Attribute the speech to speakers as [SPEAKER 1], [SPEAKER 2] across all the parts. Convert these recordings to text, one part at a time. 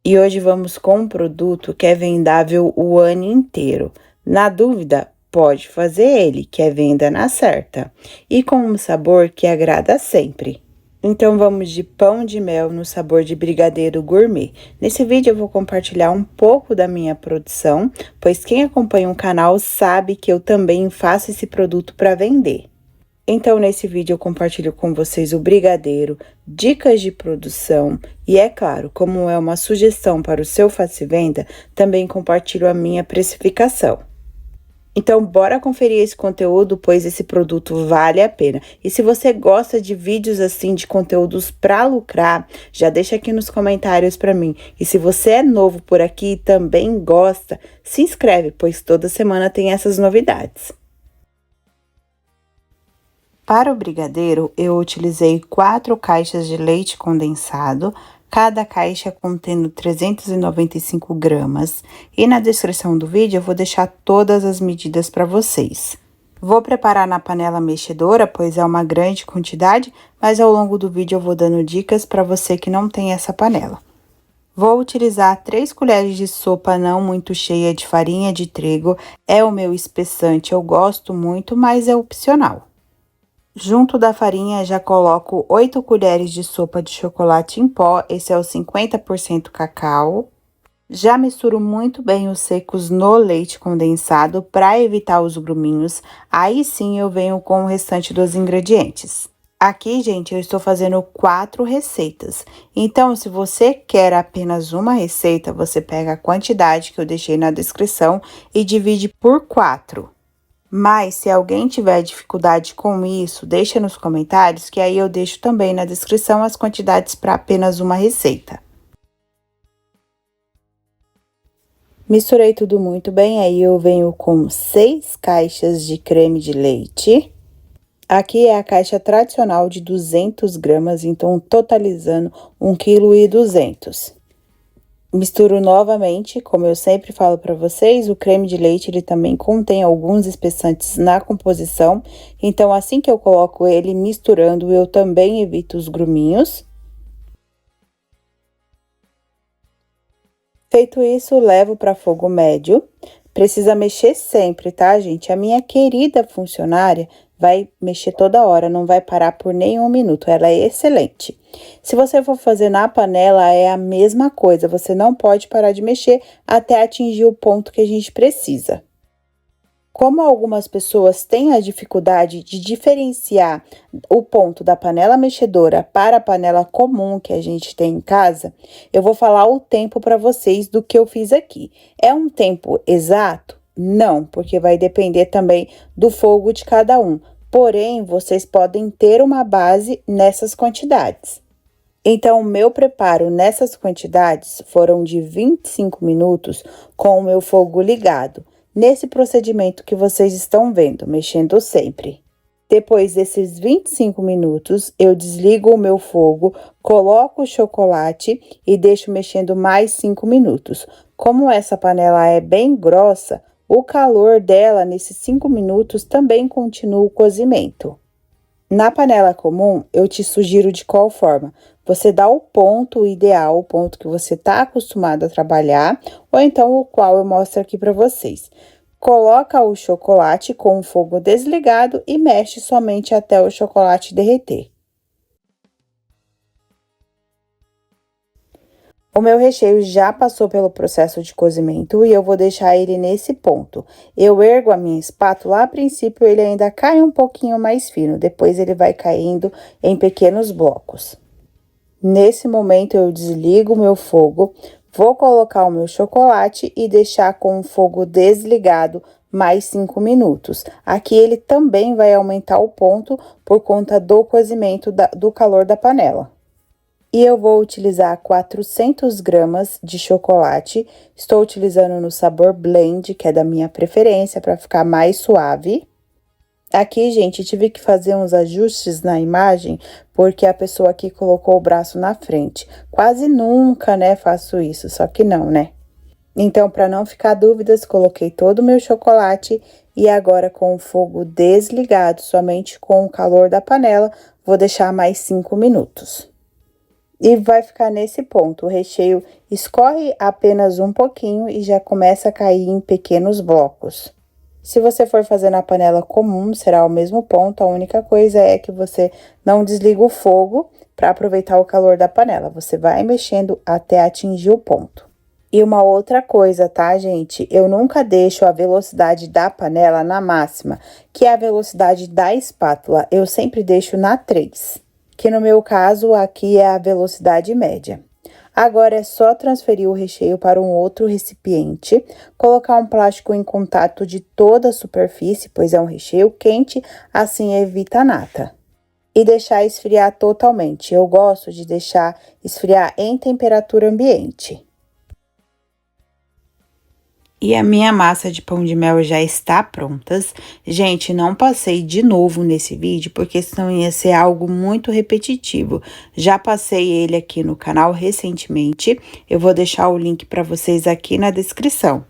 [SPEAKER 1] E hoje vamos com um produto que é vendável o ano inteiro. Na dúvida, pode fazer ele, que é venda na certa. E com um sabor que agrada sempre. Então vamos de pão de mel no sabor de brigadeiro gourmet. Nesse vídeo eu vou compartilhar um pouco da minha produção, pois quem acompanha o canal sabe que eu também faço esse produto para vender. Então, nesse vídeo eu compartilho com vocês o brigadeiro, dicas de produção e, é claro, como é uma sugestão para o seu Faça e Venda, também compartilho a minha precificação. Então, bora conferir esse conteúdo, pois esse produto vale a pena. E se você gosta de vídeos assim, de conteúdos para lucrar, já deixa aqui nos comentários para mim. E se você é novo por aqui e também gosta, se inscreve, pois toda semana tem essas novidades. Para o brigadeiro, eu utilizei 4 caixas de leite condensado, cada caixa contendo 395 gramas, e na descrição do vídeo eu vou deixar todas as medidas para vocês. Vou preparar na panela mexedora, pois é uma grande quantidade, mas ao longo do vídeo eu vou dando dicas para você que não tem essa panela. Vou utilizar 3 colheres de sopa não muito cheia de farinha de trigo, é o meu espessante, eu gosto muito, mas é opcional. Junto da farinha, já coloco 8 colheres de sopa de chocolate em pó, esse é o 50% cacau. Já misturo muito bem os secos no leite condensado para evitar os gruminhos, aí sim eu venho com o restante dos ingredientes. Aqui, gente, eu estou fazendo 4 receitas, então se você quer apenas uma receita, você pega a quantidade que eu deixei na descrição e divide por 4. Mas se alguém tiver dificuldade com isso, deixa nos comentários, que aí eu deixo também na descrição as quantidades para apenas uma receita. Misturei tudo muito bem, aí eu venho com 6 caixas de creme de leite. Aqui é a caixa tradicional de 200 gramas, então totalizando 1,2 kg. Misturo novamente, como eu sempre falo para vocês, o creme de leite ele também contém alguns espessantes na composição, então assim que eu coloco ele misturando, eu também evito os gruminhos. Feito isso, levo para fogo médio. Precisa mexer sempre, tá, gente? A minha querida funcionária vai mexer toda hora, não vai parar por nenhum minuto, ela é excelente. Se você for fazer na panela, é a mesma coisa, você não pode parar de mexer até atingir o ponto que a gente precisa. Como algumas pessoas têm a dificuldade de diferenciar o ponto da panela mexedora para a panela comum que a gente tem em casa, eu vou falar o tempo para vocês do que eu fiz aqui. É um tempo exato? Não, porque vai depender também do fogo de cada um. Porém, vocês podem ter uma base nessas quantidades. Então, o meu preparo nessas quantidades foram de 25 minutos com o meu fogo ligado. Nesse procedimento que vocês estão vendo, mexendo sempre. Depois desses 25 minutos, eu desligo o meu fogo, coloco o chocolate e deixo mexendo mais 5 minutos. Como essa panela é bem grossa, o calor dela nesses 5 minutos também continua o cozimento. Na panela comum, eu te sugiro de qual forma? Você dá o ponto ideal, o ponto que você está acostumado a trabalhar, ou então o qual eu mostro aqui para vocês. Coloca o chocolate com o fogo desligado e mexe somente até o chocolate derreter. O meu recheio já passou pelo processo de cozimento e eu vou deixar ele nesse ponto. Eu ergo a minha espátula, a princípio ele ainda cai um pouquinho mais fino, depois ele vai caindo em pequenos blocos. Nesse momento eu desligo o meu fogo, vou colocar o meu chocolate e deixar com o fogo desligado mais 5 minutos. Aqui ele também vai aumentar o ponto por conta do cozimento do calor da panela. E eu vou utilizar 400 gramas de chocolate, estou utilizando no sabor blend, que é da minha preferência, para ficar mais suave. Aqui, gente, tive que fazer uns ajustes na imagem, porque a pessoa aqui colocou o braço na frente. Quase nunca, né, faço isso, só que não, né? Então, para não ficar dúvidas, coloquei todo o meu chocolate e agora com o fogo desligado, somente com o calor da panela, vou deixar mais 5 minutos. E vai ficar nesse ponto. O recheio escorre apenas um pouquinho e já começa a cair em pequenos blocos. Se você for fazer na panela comum, será o mesmo ponto. A única coisa é que você não desliga o fogo para aproveitar o calor da panela. Você vai mexendo até atingir o ponto. E uma outra coisa, tá, gente? Eu nunca deixo a velocidade da panela na máxima, que é a velocidade da espátula. Eu sempre deixo na 3, que no meu caso aqui é a velocidade média. Agora é só transferir o recheio para um outro recipiente, colocar um plástico em contato de toda a superfície, pois é um recheio quente, assim evita a nata. E deixar esfriar totalmente. Eu gosto de deixar esfriar em temperatura ambiente. E a minha massa de pão de mel já está pronta. Gente, não passei de novo nesse vídeo, porque senão ia ser algo muito repetitivo. Já passei ele aqui no canal recentemente, eu vou deixar o link para vocês aqui na descrição.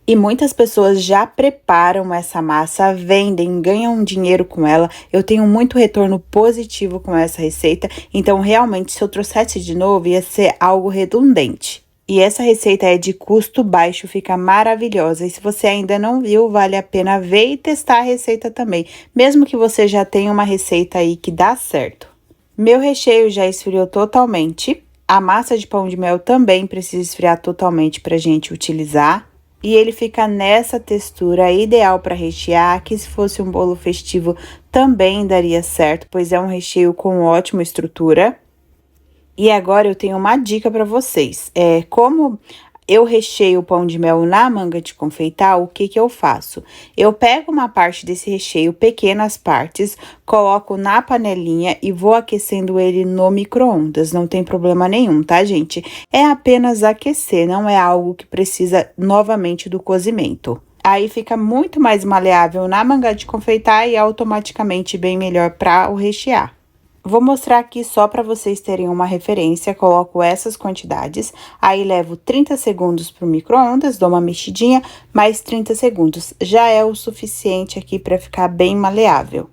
[SPEAKER 1] E muitas pessoas já preparam essa massa, vendem, ganham dinheiro com ela. Eu tenho muito retorno positivo com essa receita, então realmente se eu trouxesse de novo ia ser algo redundante. E essa receita é de custo baixo, fica maravilhosa. E se você ainda não viu, vale a pena ver e testar a receita também, mesmo que você já tenha uma receita aí que dá certo. Meu recheio já esfriou totalmente. A massa de pão de mel também precisa esfriar totalmente pra gente utilizar. E ele fica nessa textura ideal para rechear, que se fosse um bolo festivo também daria certo, pois é um recheio com ótima estrutura. E agora eu tenho uma dica para vocês. Como eu recheio o pão de mel na manga de confeitar, o que eu faço? Eu pego uma parte desse recheio, pequenas partes, coloco na panelinha e vou aquecendo ele no micro-ondas. Não tem problema nenhum, tá, gente? É apenas aquecer, não é algo que precisa novamente do cozimento. Aí fica muito mais maleável na manga de confeitar e automaticamente bem melhor para o rechear. Vou mostrar aqui só para vocês terem uma referência, coloco essas quantidades, aí levo 30 segundos pro micro-ondas, dou uma mexidinha, mais 30 segundos. Já é o suficiente aqui para ficar bem maleável.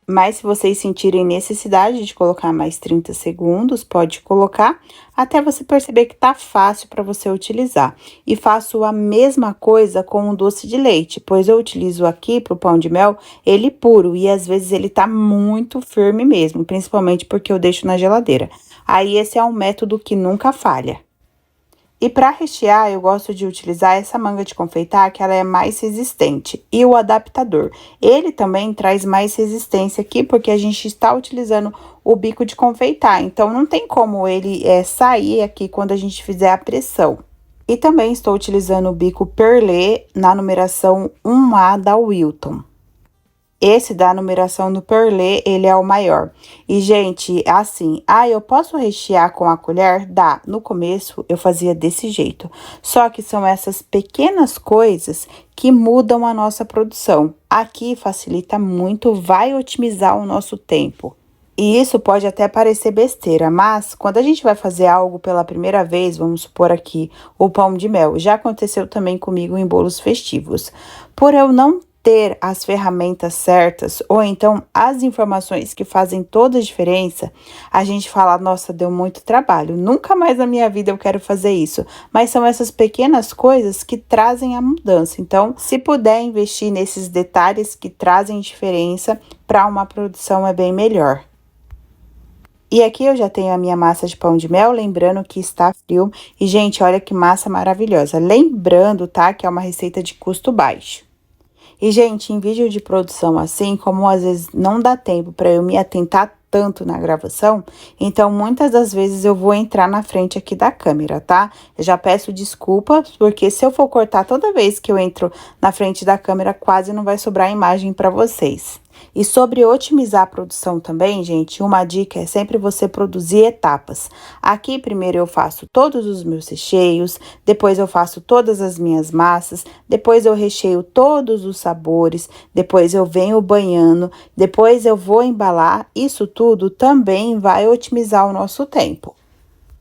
[SPEAKER 1] Mas se vocês sentirem necessidade de colocar mais 30 segundos, pode colocar, até você perceber que tá fácil para você utilizar. E faço a mesma coisa com o doce de leite, pois eu utilizo aqui pro pão de mel ele puro, e às vezes ele tá muito firme mesmo, principalmente porque eu deixo na geladeira. Aí esse é um método que nunca falha. E para rechear, eu gosto de utilizar essa manga de confeitar, que ela é mais resistente. E o adaptador, ele também traz mais resistência aqui, porque a gente está utilizando o bico de confeitar. Então, não tem como ele sair aqui quando a gente fizer a pressão. E também estou utilizando o bico Perlé na numeração 1A da Wilton. Esse da numeração do Perlé, ele é o maior. E, gente, assim, eu posso rechear com a colher? Dá. No começo, eu fazia desse jeito. Só que são essas pequenas coisas que mudam a nossa produção. Aqui facilita muito, vai otimizar o nosso tempo. E isso pode até parecer besteira, mas quando a gente vai fazer algo pela primeira vez, vamos supor aqui o pão de mel, já aconteceu também comigo em bolos festivos. Por eu não ter as ferramentas certas, ou então as informações que fazem toda a diferença, a gente fala, nossa, deu muito trabalho, nunca mais na minha vida eu quero fazer isso. Mas são essas pequenas coisas que trazem a mudança. Então, se puder investir nesses detalhes que trazem diferença, para uma produção é bem melhor. E aqui eu já tenho a minha massa de pão de mel, lembrando que está frio. E, gente, olha que massa maravilhosa. Lembrando, tá, que é uma receita de custo baixo. E, gente, em vídeo de produção assim, como às vezes não dá tempo para eu me atentar tanto na gravação, então muitas das vezes eu vou entrar na frente aqui da câmera, tá? Eu já peço desculpas, porque se eu for cortar toda vez que eu entro na frente da câmera, quase não vai sobrar imagem para vocês. E sobre otimizar a produção também, gente, uma dica é sempre você produzir etapas. Aqui, primeiro eu faço todos os meus recheios, depois eu faço todas as minhas massas, depois eu recheio todos os sabores, depois eu venho banhando, depois eu vou embalar. Isso tudo também vai otimizar o nosso tempo.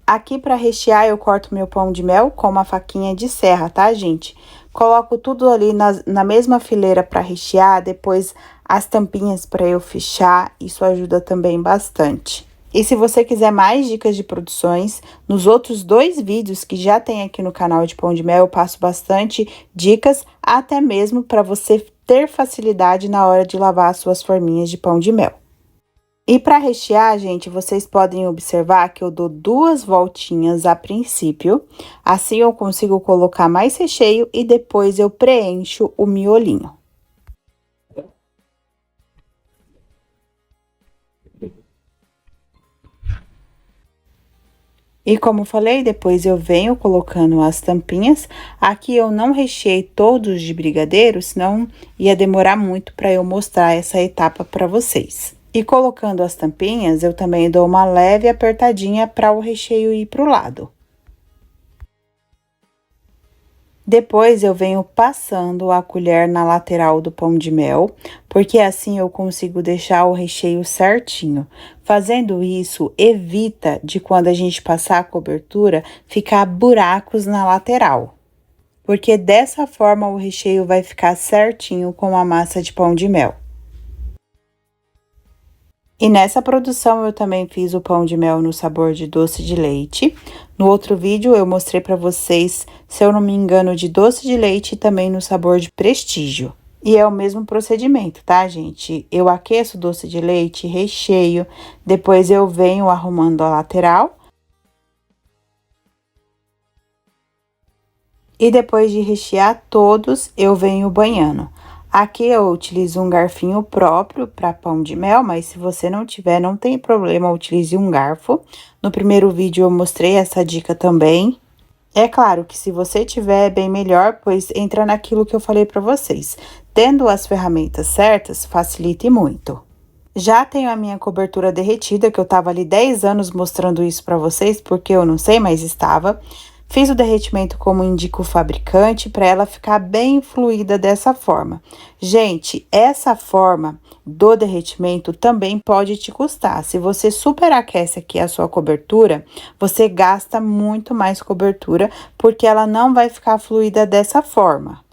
[SPEAKER 1] Aqui, para rechear, eu corto meu pão de mel com uma faquinha de serra, tá, gente? Coloco tudo ali na mesma fileira para rechear, depois as tampinhas para eu fechar, isso ajuda também bastante. E se você quiser mais dicas de produções, nos outros 2 vídeos que já tem aqui no canal de pão de mel, eu passo bastante dicas, até mesmo para você ter facilidade na hora de lavar as suas forminhas de pão de mel. E para rechear, gente, vocês podem observar que eu dou 2 voltinhas a princípio, assim eu consigo colocar mais recheio e depois eu preencho o miolinho. E como falei, depois eu venho colocando as tampinhas. Aqui eu não recheei todos de brigadeiro, senão ia demorar muito para eu mostrar essa etapa para vocês. E colocando as tampinhas, eu também dou uma leve apertadinha para o recheio ir pro lado. Depois, eu venho passando a colher na lateral do pão de mel, porque assim eu consigo deixar o recheio certinho. Fazendo isso, evita de quando a gente passar a cobertura, ficar buracos na lateral. Porque dessa forma o recheio vai ficar certinho com a massa de pão de mel. E nessa produção eu também fiz o pão de mel no sabor de doce de leite. No outro vídeo eu mostrei para vocês, se eu não me engano, de doce de leite e também no sabor de prestígio. E é o mesmo procedimento, tá, gente? Eu aqueço o doce de leite, recheio, depois eu venho arrumando a lateral. E depois de rechear todos, eu venho banhando. Aqui eu utilizo um garfinho próprio para pão de mel, mas se você não tiver, não tem problema, utilize um garfo. No primeiro vídeo eu mostrei essa dica também. É claro que se você tiver, é bem melhor, pois entra naquilo que eu falei para vocês. Tendo as ferramentas certas, facilite muito. Já tenho a minha cobertura derretida, que eu tava ali 10 anos mostrando isso para vocês, porque eu não sei, mas estava. Fiz o derretimento como indica o fabricante, para ela ficar bem fluida dessa forma. Gente, essa forma do derretimento também pode te custar. Se você superaquece aqui a sua cobertura, você gasta muito mais cobertura, porque ela não vai ficar fluida dessa forma.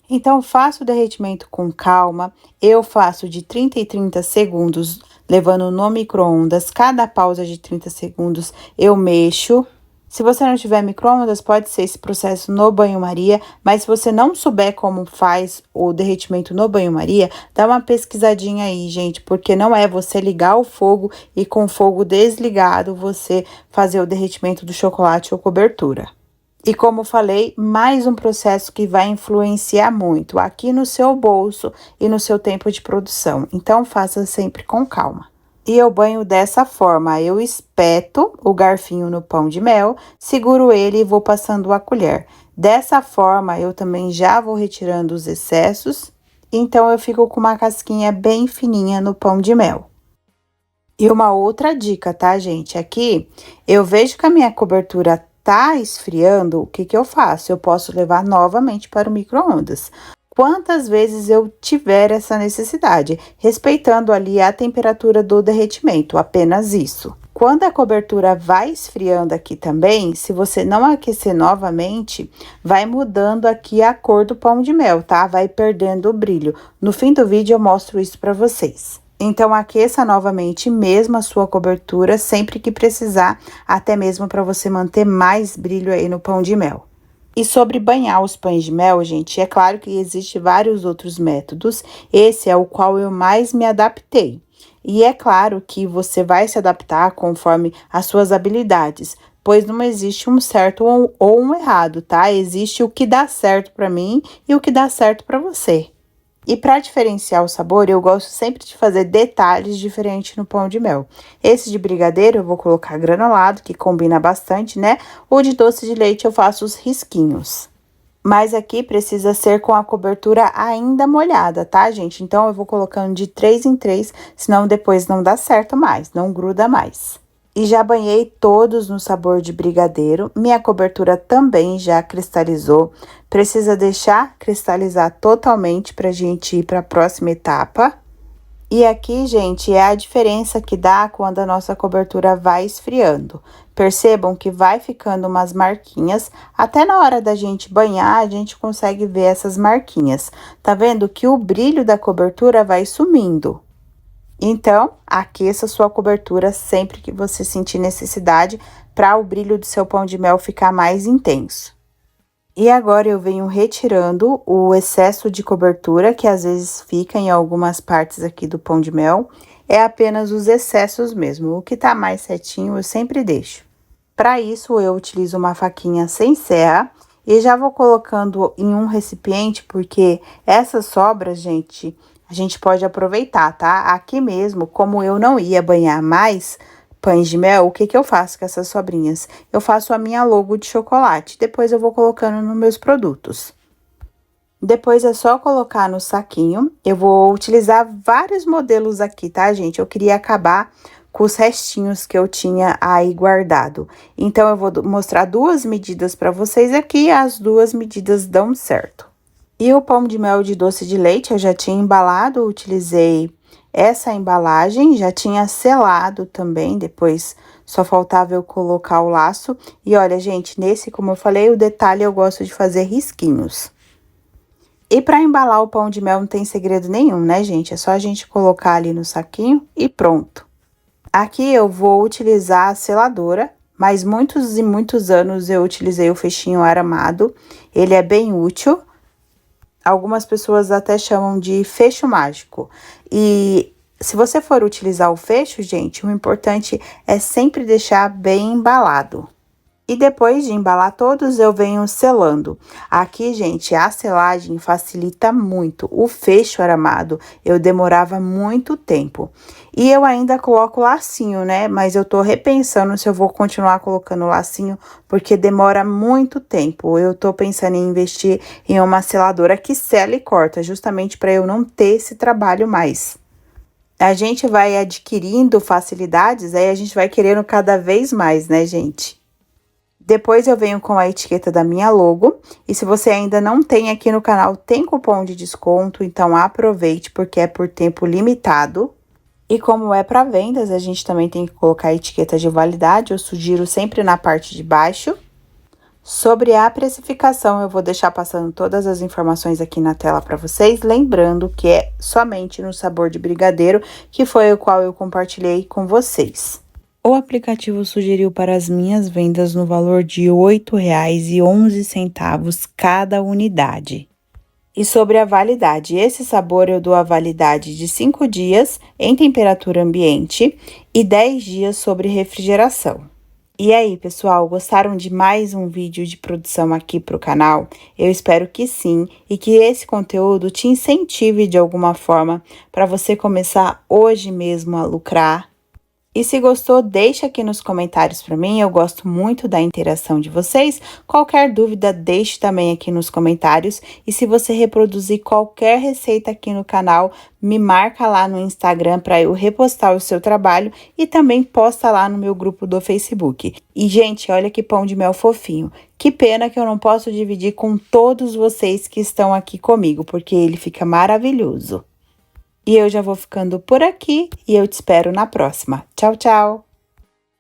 [SPEAKER 1] Então, faço o derretimento com calma, eu faço de 30 em 30 segundos, levando no micro-ondas. Cada pausa de 30 segundos eu mexo. Se você não tiver micro-ondas, pode ser esse processo no banho-maria, mas se você não souber como faz o derretimento no banho-maria, dá uma pesquisadinha aí, gente, porque não é você ligar o fogo e com o fogo desligado você fazer o derretimento do chocolate ou cobertura. E como falei, mais um processo que vai influenciar muito aqui no seu bolso e no seu tempo de produção. Então, faça sempre com calma. E eu banho dessa forma, eu espeto o garfinho no pão de mel, seguro ele e vou passando a colher. Dessa forma, eu também já vou retirando os excessos, então eu fico com uma casquinha bem fininha no pão de mel. E uma outra dica, tá, gente? Aqui, eu vejo que a minha cobertura tá esfriando, o que que eu faço? Eu posso levar novamente para o micro-ondas. Quantas vezes eu tiver essa necessidade, respeitando ali a temperatura do derretimento, apenas isso. Quando a cobertura vai esfriando aqui também, se você não aquecer novamente, vai mudando aqui a cor do pão de mel, tá? Vai perdendo o brilho. No fim do vídeo eu mostro isso para vocês. Então, aqueça novamente mesmo a sua cobertura, sempre que precisar, até mesmo para você manter mais brilho aí no pão de mel. E sobre banhar os pães de mel, gente, é claro que existe vários outros métodos, esse é o qual eu mais me adaptei. E é claro que você vai se adaptar conforme as suas habilidades, pois não existe um certo ou um errado, tá? Existe o que dá certo para mim e o que dá certo para você. E para diferenciar o sabor, eu gosto sempre de fazer detalhes diferentes no pão de mel. Esse de brigadeiro eu vou colocar granulado, que combina bastante, né? O de doce de leite eu faço os risquinhos. Mas aqui precisa ser com a cobertura ainda molhada, tá, gente? Então, eu vou colocando de 3 em 3, senão depois não dá certo mais, não gruda mais. E já banhei todos no sabor de brigadeiro, minha cobertura também já cristalizou. Precisa deixar cristalizar totalmente pra gente ir para a próxima etapa. E aqui, gente, é a diferença que dá quando a nossa cobertura vai esfriando. Percebam que vai ficando umas marquinhas, até na hora da gente banhar, a gente consegue ver essas marquinhas. Tá vendo que o brilho da cobertura vai sumindo. Então, aqueça sua cobertura sempre que você sentir necessidade para o brilho do seu pão de mel ficar mais intenso. E agora eu venho retirando o excesso de cobertura que às vezes fica em algumas partes aqui do pão de mel. É apenas os excessos mesmo, o que tá mais certinho eu sempre deixo. Para isso eu utilizo uma faquinha sem serra e já vou colocando em um recipiente, porque essas sobras, gente, a gente pode aproveitar, tá? Aqui mesmo, como eu não ia banhar mais pães de mel, o que que eu faço com essas sobrinhas? Eu faço a minha logo de chocolate, depois eu vou colocando nos meus produtos. Depois é só colocar no saquinho. Eu vou utilizar vários modelos aqui, tá, gente? Eu queria acabar com os restinhos que eu tinha aí guardado. Então, eu vou mostrar duas medidas para vocês aqui, as duas medidas dão certo. E o pão de mel de doce de leite eu já tinha embalado, utilizei essa embalagem, já tinha selado também, depois só faltava eu colocar o laço. E olha, gente, nesse, como eu falei, o detalhe eu gosto de fazer risquinhos. E para embalar o pão de mel não tem segredo nenhum, né, gente? É só a gente colocar ali no saquinho e pronto. Aqui eu vou utilizar a seladora, mas muitos e muitos anos eu utilizei o fechinho aramado. Ele é bem útil. Algumas pessoas até chamam de fecho mágico. E se você for utilizar o fecho, gente, o importante é sempre deixar bem embalado. E depois de embalar todos, eu venho selando. Aqui, gente, a selagem facilita muito. O fecho aramado, eu demorava muito tempo. E eu ainda coloco lacinho, né? Mas eu tô repensando se eu vou continuar colocando lacinho, porque demora muito tempo. Eu tô pensando em investir em uma seladora que sela e corta, justamente para eu não ter esse trabalho mais. A gente vai adquirindo facilidades, aí a gente vai querendo cada vez mais, né, gente? Depois eu venho com a etiqueta da minha logo, e se você ainda não tem aqui no canal, tem cupom de desconto, então aproveite, porque é por tempo limitado. E como é para vendas, a gente também tem que colocar a etiqueta de validade, eu sugiro sempre na parte de baixo. Sobre a precificação, eu vou deixar passando todas as informações aqui na tela para vocês, lembrando que é somente no sabor de brigadeiro, que foi o qual eu compartilhei com vocês. O aplicativo sugeriu para as minhas vendas no valor de R$ 8,11 cada unidade. E sobre a validade, esse sabor eu dou a validade de 5 dias em temperatura ambiente e 10 dias sobre refrigeração. E aí, pessoal, gostaram de mais um vídeo de produção aqui para o canal? Eu espero que sim e que esse conteúdo te incentive de alguma forma para você começar hoje mesmo a lucrar. E se gostou, deixa aqui nos comentários para mim, eu gosto muito da interação de vocês. Qualquer dúvida, deixe também aqui nos comentários. E se você reproduzir qualquer receita aqui no canal, me marca lá no Instagram para eu repostar o seu trabalho e também posta lá no meu grupo do Facebook. E, gente, olha que pão de mel fofinho. Que pena que eu não posso dividir com todos vocês que estão aqui comigo, porque ele fica maravilhoso. E eu já vou ficando por aqui e eu te espero na próxima. Tchau, tchau!